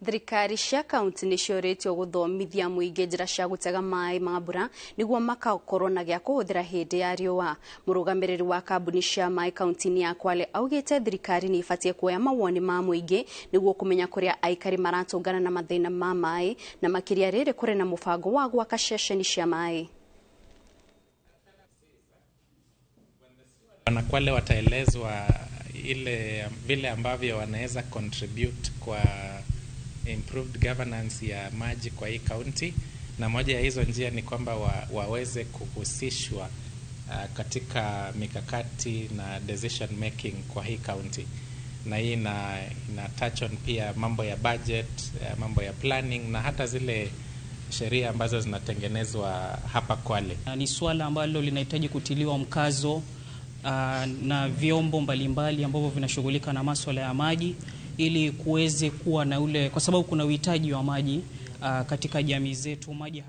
Thirikari cia kaunti nĩ cioretio gũthomithia mũingĩ njĩra cia gũtega maĩ ma mbura nĩguo makakorwo na gĩa kũhũthĩra hĩndĩ ya riũa. Mũrũgamĩrĩri wa kambuni cia maĩ kaunti-inĩ ya Kwale augĩte thirikari nĩ ibatie kuoya mawoni ma mũingĩ nĩguo kũmenya kũrĩa aikari maratũngana na mathĩna ma maĩ, na makĩria rĩrĩ kũrĩ na mũbango wa gwaka ceceni cia maĩ. Wanakwale wataelezwa vile ambavyo wanaweza contribute kwa improved governance ya maji kwa hii county, na moja ya hizo njia ni kwamba waweze kuhusishwa katika mikakati na decision making kwa hii county, na hii ina touch on pia mambo ya budget, mambo ya planning na hata zile sheria ambazo zinatengenezwa hapa Kwale. Ni swala ambalo linahitaji kutiliwa mkazo na vyombo mbalimbali ambavyo vinashughulika na masuala ya maji ili kuweze kuwa na ule, kwa sababu kuna uhitaji wa maji katika jamii zetu. Maji